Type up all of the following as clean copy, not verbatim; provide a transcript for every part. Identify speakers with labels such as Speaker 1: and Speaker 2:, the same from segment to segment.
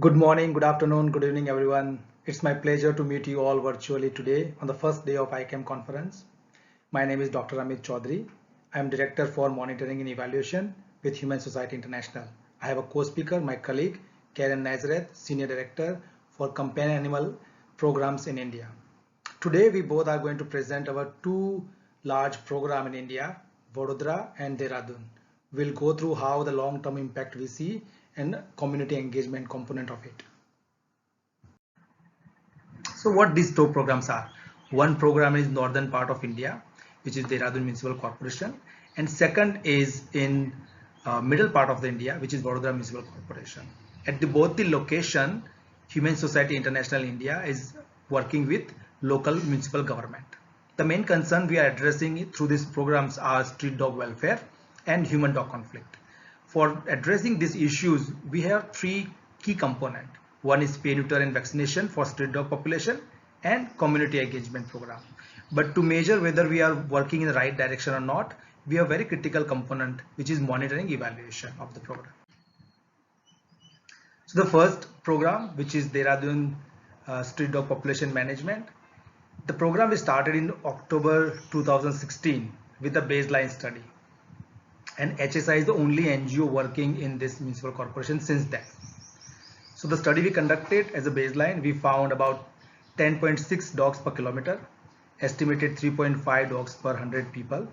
Speaker 1: Good morning, good afternoon, good evening, everyone. It's my pleasure to meet you all virtually today on the first day of ICAM conference. My name is Dr. Amit Chaudhari. I am Director for Monitoring and Evaluation with Human Society International. I have a co-speaker, my colleague, Keren Nazareth, Senior Director for Companion Animal Programs in India. Today, we both are going to present our two large programs in India, Vadodara and Dehradun. We'll go through how the long-term impact we see and community engagement component of it. So what these two programs are? One program is northern part of India, which is Dehradun Municipal Corporation, and second is in middle part of the India, which is Vadodara Municipal Corporation. At both the location, Human Society International India is working with local municipal government. The main concern we are addressing through these programs are street dog welfare and human dog conflict. For addressing these issues, we have three key components. One is spay, neuter and vaccination for street dog population and community engagement program. But to measure whether we are working in the right direction or not, we have a very critical component, which is monitoring evaluation of the program. So the first program, which is Dehradun Street Dog Population Management, the program is started in October 2016 with a baseline study. And HSI is the only NGO working in this municipal corporation since then. So the study we conducted as a baseline, we found about 10.6 dogs per kilometer, estimated 3.5 dogs per 100 people,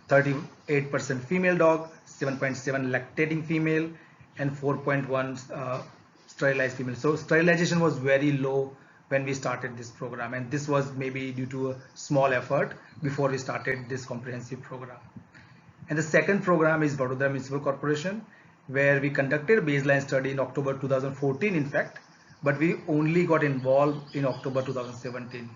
Speaker 1: 38% female dog, 7.7 lactating female, and 4.1 sterilized female. So sterilization was very low when we started this program, and this was maybe due to a small effort before we started this comprehensive program. And the second program is Vadodara Municipal Corporation, where we conducted a baseline study in October 2014, in fact, but we only got involved in October 2017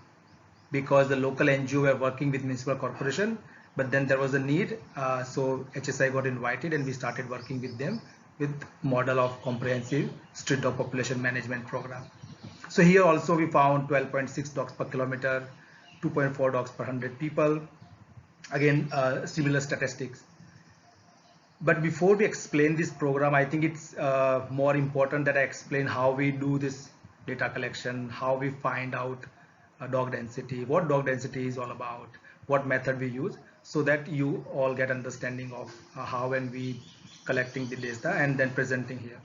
Speaker 1: because the local NGO were working with municipal corporation, but then there was a need, so HSI got invited and we started working with them with model of comprehensive street dog population management program. So here also we found 12.6 dogs per kilometer, 2.4 dogs per 100 people. Again, similar statistics. But before we explain this program, I think it's more important that I explain how we do this data collection, how we find out dog density, what dog density is all about, what method we use, so that you all get understanding of how and we collecting the data and then presenting here.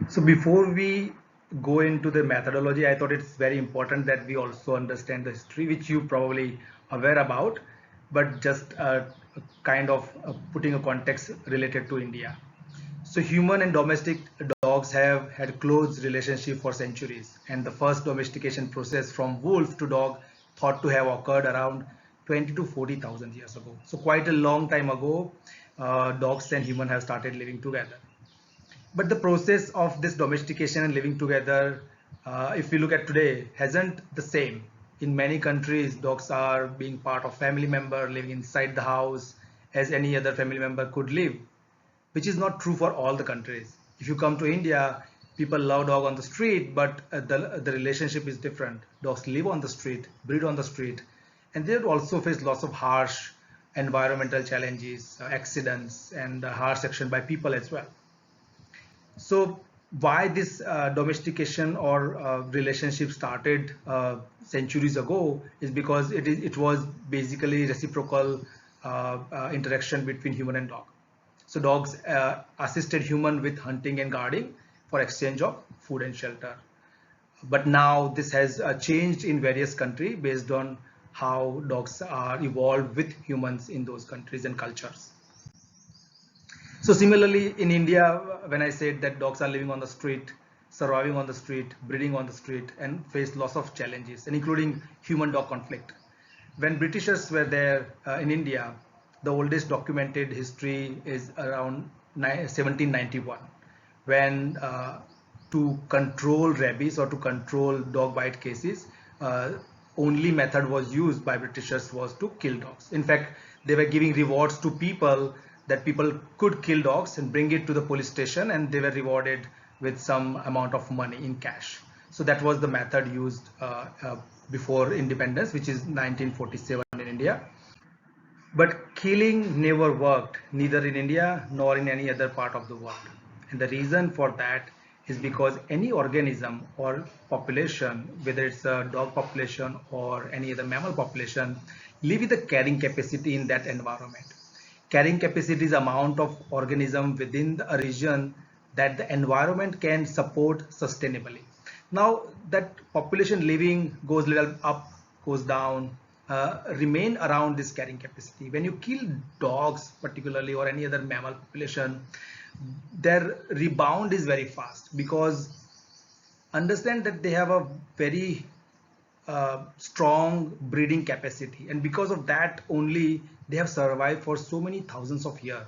Speaker 1: So before we go into the methodology, I thought it's very important that we also understand the history, which you probably aware about, but just kind of putting a context related to India. So human and domestic dogs have had close relationship for centuries, and the first domestication process from wolf to dog thought to have occurred around 20 to 40,000 years ago. So quite a long time ago, dogs and human have started living together. But the process of this domestication and living together, if we look at today, hasn't the same. In many countries, dogs are being part of family member living inside the house as any other family member could live, which is not true for all the countries. If you come to India, people love dog on the street, but the relationship is different. Dogs live on the street, breed on the street, and they also face lots of harsh environmental challenges, accidents, and harsh action by people as well. So why this domestication or relationship started centuries ago is because it was basically reciprocal interaction between human and dog. So dogs assisted human with hunting and guarding for exchange of food and shelter. But now this has changed in various countries based on how dogs are evolved with humans in those countries and cultures. So similarly in India, when I said that dogs are living on the street, surviving on the street, breeding on the street, and face lots of challenges, and including human-dog conflict. When Britishers were there in India, the oldest documented history is around 1791, when to control rabies or to control dog bite cases, only method was used by Britishers was to kill dogs. In fact, they were giving rewards to people that people could kill dogs and bring it to the police station, and they were rewarded with some amount of money in cash. So that was the method used before independence, which is 1947 in India. But killing never worked, neither in India nor in any other part of the world. And the reason for that is because any organism or population, whether it's a dog population or any other mammal population, live with a carrying capacity in that environment. Carrying capacity is amount of organism within a region that the environment can support sustainably. Now that population living goes little up, goes down, remain around this carrying capacity. When you kill dogs particularly or any other mammal population, their rebound is very fast, because understand that they have a very strong breeding capacity, and because of that only they have survived for so many thousands of years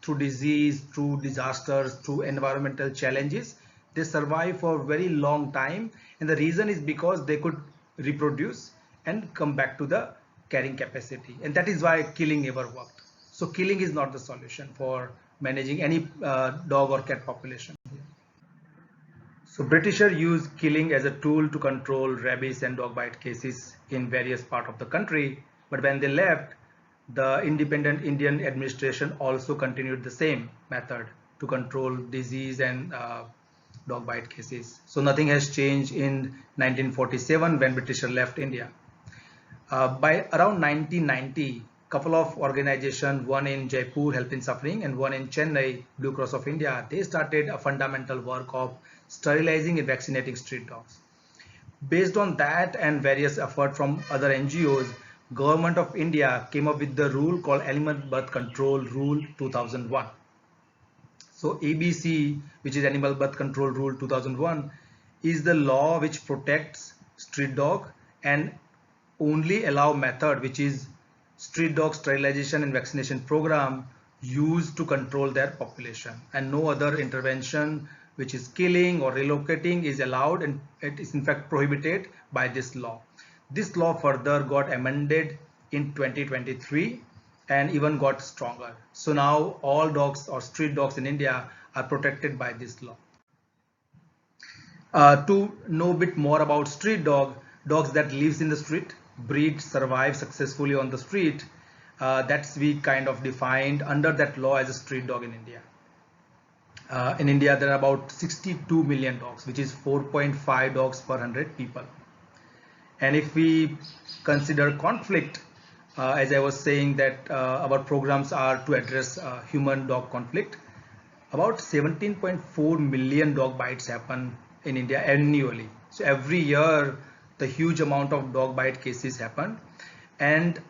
Speaker 1: through disease, through disasters, through environmental challenges. They survive for a very long time, and the reason is because they could reproduce and come back to the carrying capacity, and that is why killing never worked. So killing is not the solution for managing any dog or cat population. So Britishers used killing as a tool to control rabies and dog bite cases in various parts of the country. But when they left, the independent Indian administration also continued the same method to control disease and dog bite cases. So nothing has changed in 1947 when Britishers left India. By around 1990, couple of organizations, one in Jaipur, Help in Suffering, and one in Chennai, Blue Cross of India, they started a fundamental work of sterilizing and vaccinating street dogs. Based on that and various efforts from other NGOs, Government of India came up with the rule called Animal Birth Control Rule 2001. So ABC, which is Animal Birth Control Rule 2001, is the law which protects street dog and only allow method which is street dog sterilization and vaccination program used to control their population, and no other intervention which is killing or relocating is allowed, and it is in fact prohibited by this law. This law further got amended in 2023 and even got stronger. So now all dogs or street dogs in India are protected by this law. To know a bit more about street dogs that lives in the street, breed, survive successfully on the street, that's we kind of defined under that law as a street dog in India. In India, there are about 62 million dogs, which is 4.5 dogs per 100 people. And if we consider conflict, as I was saying that our programs are to address human-dog conflict, about 17.4 million dog bites happen in India annually. So every year, the huge amount of dog bite cases happen. And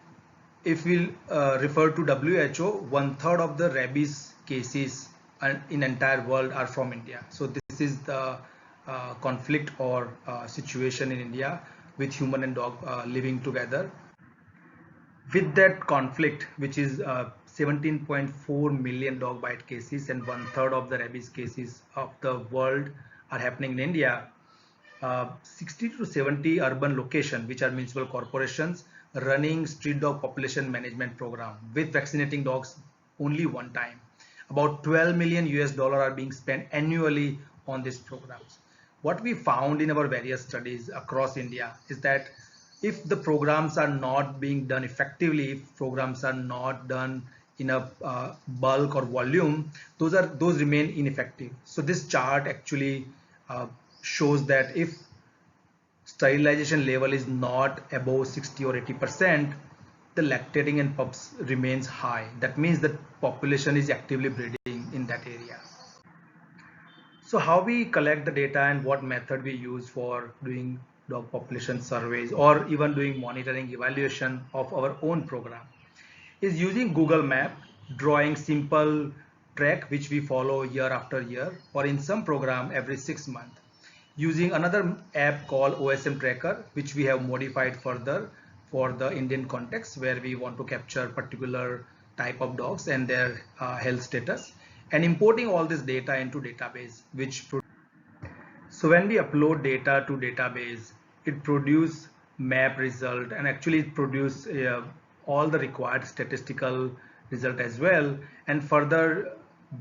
Speaker 1: if we refer to WHO, 1/3 of the rabies cases in entire world are from India. So this is the conflict or situation in India with human and dog living together. With that conflict, which is 17.4 million dog bite cases and 1/3 of the rabies cases of the world are happening in India, 60 to 70 urban locations, which are municipal corporations, running street dog population management program with vaccinating dogs only one time. About 12 million US dollar are being spent annually on these programs. What we found in our various studies across India is that if the programs are not being done effectively, if programs are not done in a bulk or volume, those remain ineffective. So this chart actually shows that if sterilization level is not above 60 or 80%, the lactating and pups remains high. That means that population is actively breeding in that area. So how we collect the data and what method we use for doing dog population surveys or even doing monitoring evaluation of our own program is using Google Map, drawing simple track which we follow year after year, or in some program every 6 months. Using another app called OSM Tracker, which we have modified further for the Indian context where we want to capture particular type of dogs and their health status, and importing all this data into database. So when we upload data to database, it produces map result and actually it produce all the required statistical result as well, and further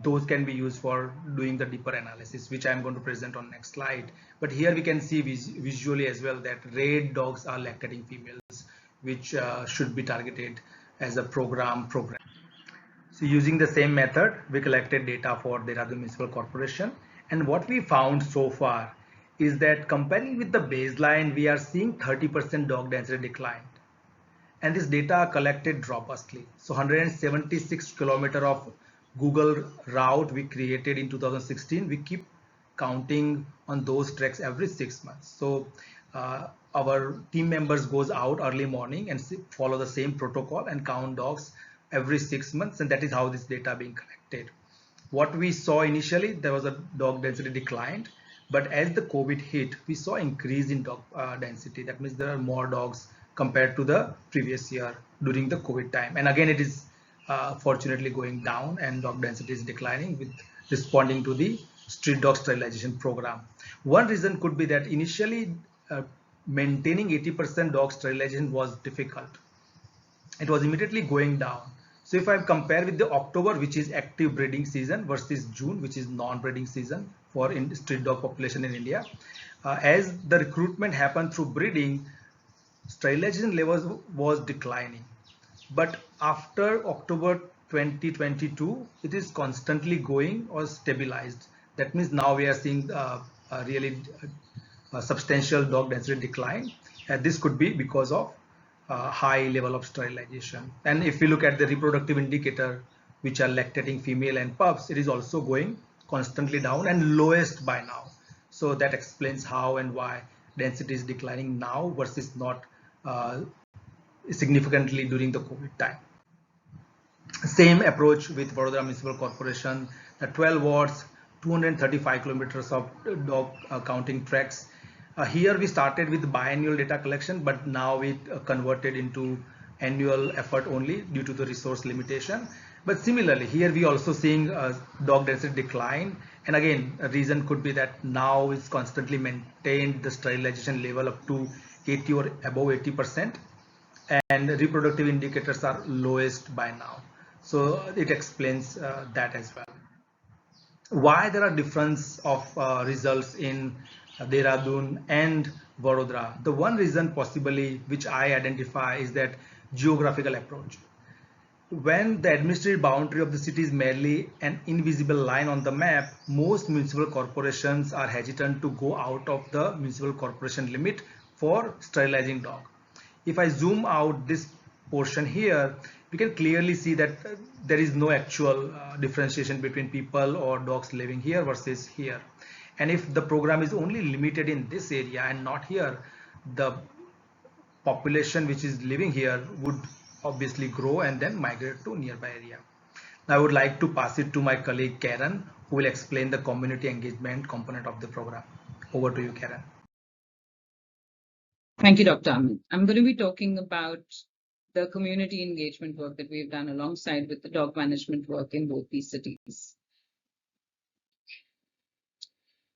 Speaker 1: those can be used for doing the deeper analysis, which I'm going to present on next slide. But here we can see visually as well that red dogs are lactating females, which should be targeted as a program. So using the same method, we collected data for Dehradun Municipal Corporation. And what we found so far is that comparing with the baseline, we are seeing 30% dog density decline. And this data are collected robustly. So 176 kilometer of Google route we created in 2016, we keep counting on those treks every 6 months. So our team members goes out early morning and follow the same protocol and count dogs every 6 months, and that is how this data being collected. What we saw initially, there was a dog density declined, but as the COVID hit, we saw increase in dog density. That means there are more dogs compared to the previous year during the COVID time. And again, it is fortunately going down, and dog density is declining with responding to the street dog sterilization program. One reason could be that initially maintaining 80% dog sterilization was difficult. It was immediately going down. So if I compare with the October, which is active breeding season, versus June, which is non-breeding season for street dog population in India, as the recruitment happened through breeding, sterilization levels was declining. But after October 2022, it is constantly going or stabilized. That means now we are seeing a really substantial dog density decline. And this could be because of high level of sterilization. And if we look at the reproductive indicator, which are lactating female and pups, it is also going constantly down and lowest by now. So that explains how and why density is declining now versus not significantly during the COVID time. Same approach with Vadodara Municipal Corporation, the 12 wards, 235 kilometers of dog counting tracks. Here we started with biannual data collection, but now it converted into annual effort only due to the resource limitation. But similarly, here we also seeing dog density decline. And again, a reason could be that now it's constantly maintained the sterilization level up to 80 or above 80%, and reproductive indicators are lowest by now. So it explains that as well. Why there are difference of results in Dehradun and Vadodara? The one reason possibly which I identify is that geographical approach. When the administrative boundary of the city is merely an invisible line on the map, most municipal corporations are hesitant to go out of the municipal corporation limit for sterilizing dog. If I zoom out this portion here, we can clearly see that there is no actual differentiation between people or dogs living here versus here. And if the program is only limited in this area and not here, the population which is living here would obviously grow and then migrate to nearby area. Now I would like to pass it to my colleague Keren, who will explain the community engagement component of the program. Over to you, Keren.
Speaker 2: Thank you, Dr. Amit. I'm going to be talking about the community engagement work that we've done alongside with the dog management work in both these cities.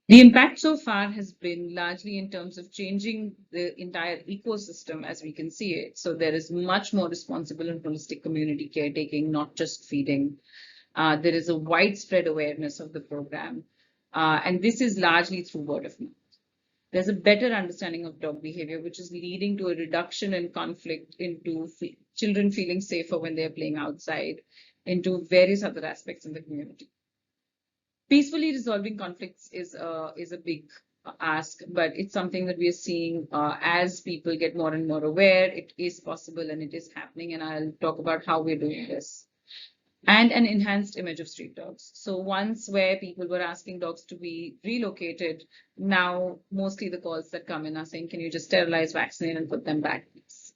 Speaker 2: The impact so far has been largely in terms of changing the entire ecosystem as we can see it. So there is much more responsible and holistic community caretaking, not just feeding. There is a widespread awareness of the program, and this is largely through word of mouth. There's a better understanding of dog behavior, which is leading to a reduction in conflict, into children feeling safer when they're playing outside, into various other aspects in the community. Peacefully resolving conflicts is a big ask, but it's something that we are seeing as people get more and more aware. It is possible and it is happening, and I'll talk about how we're doing this. And an enhanced image of street dogs. So once where people were asking dogs to be relocated, now mostly the calls that come in are saying, can you just sterilize, vaccinate, and put them back, please?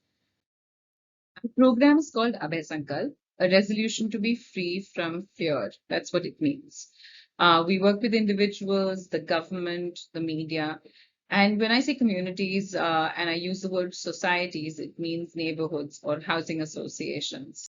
Speaker 2: The program is called Abhay Sankalp, a resolution to be free from fear. That's what it means. We work with individuals, the government, the media. And when I say communities, and I use the word societies, it means neighborhoods or housing associations.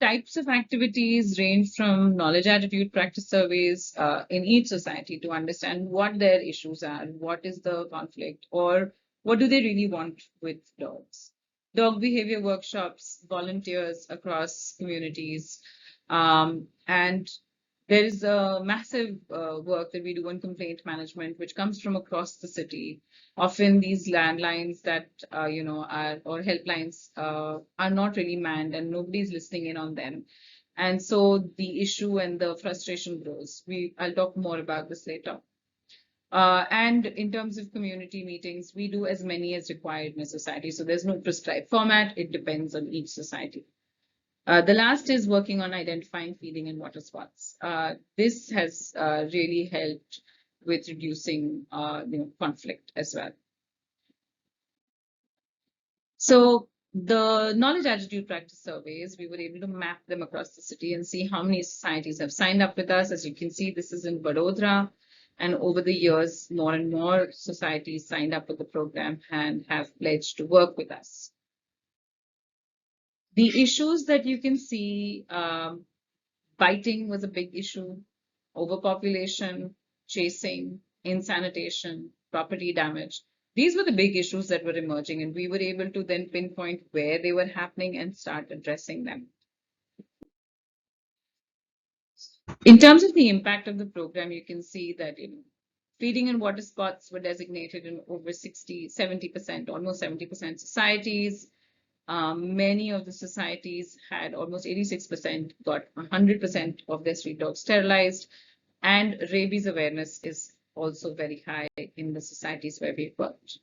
Speaker 2: Types of activities range from knowledge attitude practice surveys in each society to understand what their issues are, what is the conflict, or what do they really want with dogs. Dog behavior workshops, volunteers across communities, and There is a massive work that we do in complaint management, which comes from across the city. Often these landlines that are or helplines are not really manned, and nobody's listening in on them. And so the issue and the frustration grows. I'll talk more about this later. And in terms of community meetings, we do as many as required in a society. So there's no prescribed format. It depends on each society. The last is working on identifying feeding and water spots. This has really helped with reducing conflict as well. So the knowledge attitude practice surveys, we were able to map them across the city and see how many societies have signed up with us. As you can see, this is in Vadodara. And over the years, more and more societies signed up with the program and have pledged to work with us. The issues that you can see, biting was a big issue, overpopulation, chasing, insanitation, property damage. These were the big issues that were emerging, and we were able to then pinpoint where they were happening and start addressing them. In terms of the impact of the program, you can see that feeding and water spots were designated in over 70%, almost 70% societies. Many of the societies had almost 86% got 100% of their street dogs sterilized, and rabies awareness is also very high in the societies where we've worked.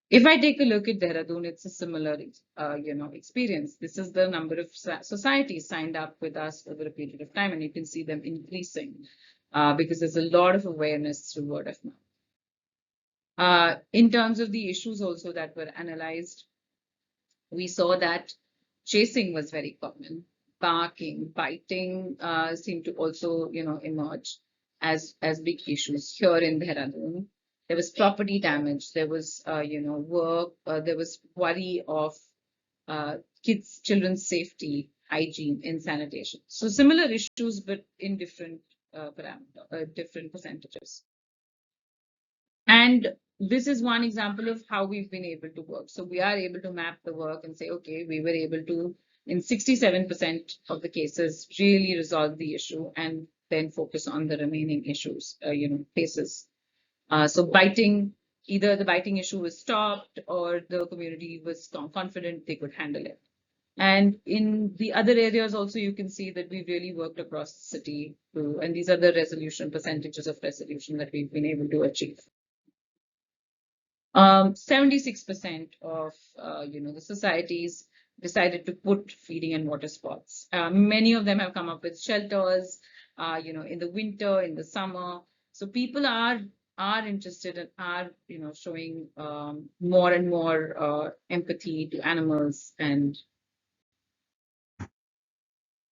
Speaker 2: If I take a look at Dehradun, it's a similar, experience. This is the number of societies signed up with us over a period of time, and you can see them increasing because there's a lot of awareness through word of mouth. In terms of the issues also that were analyzed, we saw that chasing was very common. Barking, biting seemed to also, emerge as big issues here in Dehradun. There was property damage. There was, work. There was worry of children's safety, hygiene, and sanitation. So similar issues, but in different different percentages. And this is one example of how we've been able to work. So we are able to map the work and say, okay, we were able to, in 67% of the cases, really resolve the issue and then focus on the remaining issues, cases. So biting, either the biting issue was stopped or the community was confident they could handle it. And in the other areas also, you can see that we've really worked across the city too. And these are the percentages of resolution that we've been able to achieve. 76% of the societies decided to put feeding and water spots. Many of them have come up with shelters, in the winter, in the summer. So people are interested and are showing more and more empathy to animals. And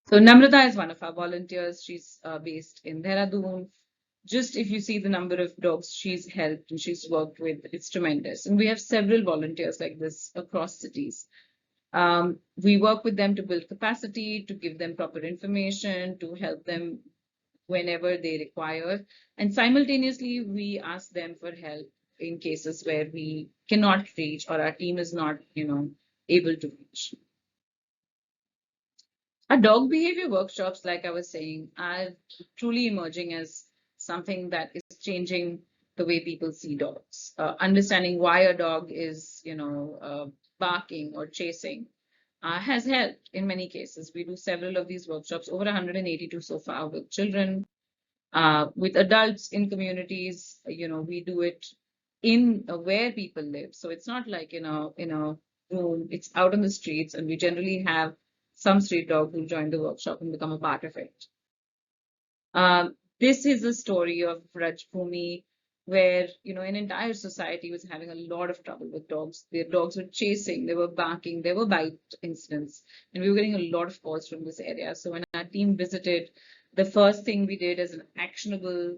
Speaker 2: so Namrata is one of our volunteers. She's based in Dehradun. Just if you see the number of dogs she's helped and she's worked with, it's tremendous. And we have several volunteers like this across cities. We work with them to build capacity, to give them proper information, to help them whenever they require. And simultaneously, we ask them for help in cases where we cannot reach or our team is not, able to reach. Our dog behavior workshops, like I was saying, are truly emerging as something that is changing the way people see dogs. Understanding why a dog is, barking or chasing has helped in many cases. We do several of these workshops, over 182 so far with children, with adults in communities. We do it in where people live. So it's not like in a room, it's out on the streets, and we generally have some street dog who join the workshop and become a part of it. This is a story of Rajbhumi, where an entire society was having a lot of trouble with dogs. Their dogs were chasing, they were barking, there were bite incidents, and we were getting a lot of calls from this area. So when our team visited, the first thing we did as an actionable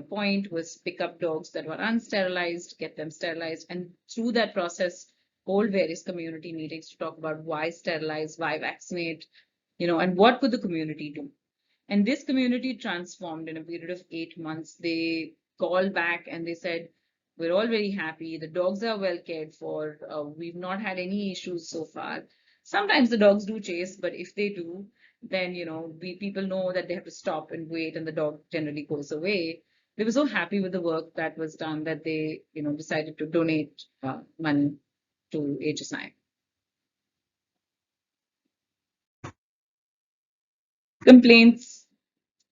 Speaker 2: point was pick up dogs that were unsterilized, get them sterilized, and through that process, hold various community meetings to talk about why sterilize, why vaccinate, and what could the community do. And this community transformed in a period of 8 months. They called back and they said, we're all very happy. The dogs are well cared for. We've not had any issues so far. Sometimes the dogs do chase, but if they do, then, people know that they have to stop and wait, and the dog generally goes away. They were so happy with the work that was done that they, decided to donate money to HSI. Complaints.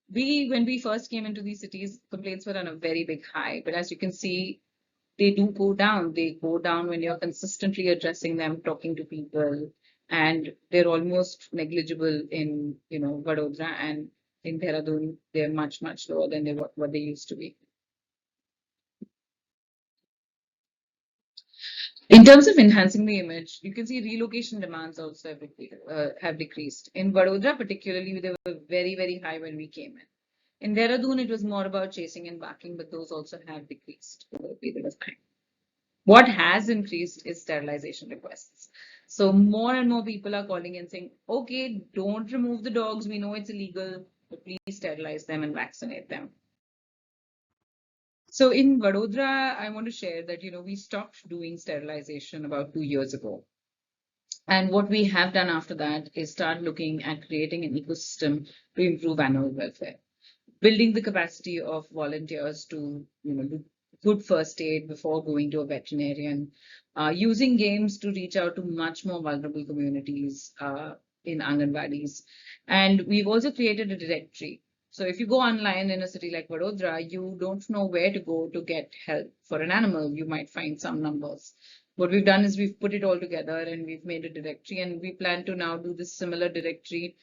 Speaker 2: When we first came into these cities, complaints were on a very big high. But as you can see, they do go down. They go down when you're consistently addressing them, talking to people, and they're almost negligible in, Vadodara, and in Dehradun, they're much, much lower than what they used to be. In terms of enhancing the image, you can see relocation demands also have decreased. In Vadodara, particularly, they were very, very high when we came in. In Dehradun, it was more about chasing and barking, but those also have decreased over a period of time. What has increased is sterilization requests. So more and more people are calling and saying, okay, don't remove the dogs. We know it's illegal, but please sterilize them and vaccinate them. So in Vadodara, I want to share that, we stopped doing sterilization about 2 years ago. And what we have done after that is start looking at creating an ecosystem to improve animal welfare, building the capacity of volunteers to, do good first aid before going to a veterinarian, using games to reach out to much more vulnerable communities in Anganwadis. And we've also created a directory. So if you go online in a city like Vadodara, you don't know where to go to get help for an animal. You might find some numbers. What we've done is we've put it all together and we've made a directory, and we plan to now do this similar directory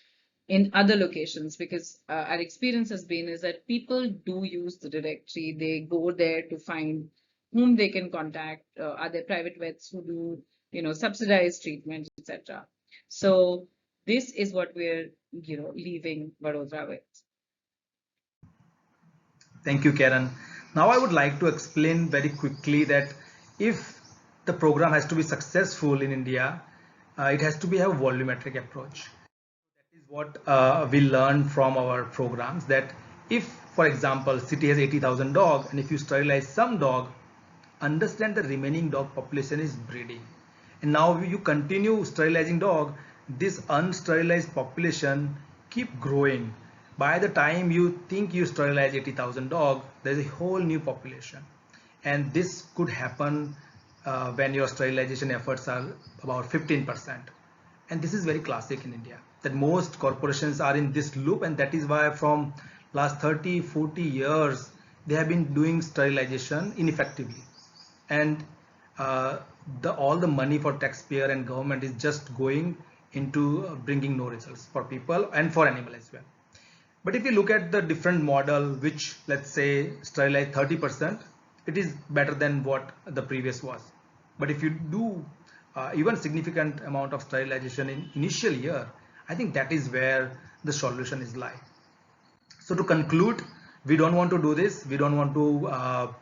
Speaker 2: in other locations, because our experience has been is that people do use the directory. They go there to find whom they can contact. Are there private vets who do, subsidized treatment, etc. So this is what we're, leaving Vadodara with.
Speaker 1: Thank you, Karen. Now I would like to explain very quickly that if the program has to be successful in India, it has to be a volumetric approach. That is what we learned from our programs, that if, for example, city has 80,000 dogs, and if you sterilize some dog, understand the remaining dog population is breeding. And now you continue sterilizing dog, this unsterilized population keep growing. By the time you think you sterilize 80,000 dog, there's a whole new population. And this could happen when your sterilization efforts are about 15%. And this is very classic in India, that most corporations are in this loop, and that is why from last 30-40 years they have been doing sterilization ineffectively, and all the money for taxpayer and government is just going into bringing no results for people and for animal as well. But if you look at the different model, which let's say sterilize 30%, it is better than what the previous was. But if you do even significant amount of sterilization in initial year, I think that is where the solution is lie. So to conclude, we don't want to do this. We don't want to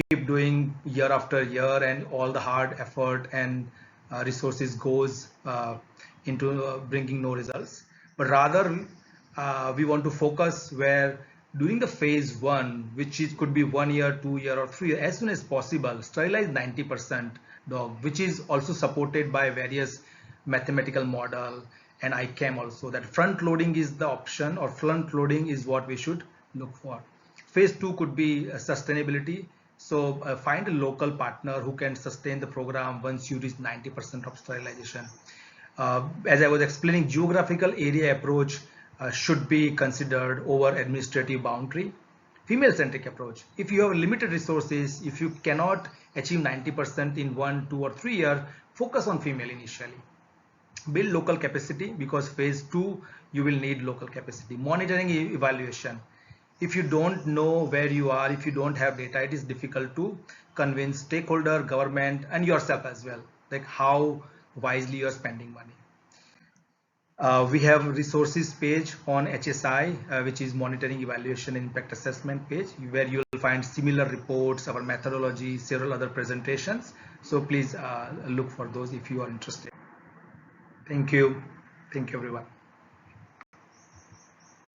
Speaker 1: keep doing year after year, and all the hard effort and resources goes into bringing no results. But rather, we want to focus where during the phase one, which could be 1 year, 2 year, or 3 year, as soon as possible, sterilize 90% dog, which is also supported by various mathematical model and ICAM also, that front loading is the option, or front loading is what we should look for. Phase two could be sustainability. So find a local partner who can sustain the program once you reach 90% of sterilization. As I was explaining, geographical area approach should be considered over administrative boundary. Female centric approach. If you have limited resources, if you cannot achieve 90% in 1, 2, or 3 years, focus on female initially. Build local capacity, because phase two you will need local capacity. Monitoring evaluation. If you don't know where you are, if you don't have data, it is difficult to convince stakeholder, government, and yourself as well, like how wisely you are spending money. We have resources page on HSI, which is monitoring, evaluation, and impact assessment page, where you will find similar reports, our methodology, several other presentations. So please look for those if you are interested. Thank you. Thank you, everyone.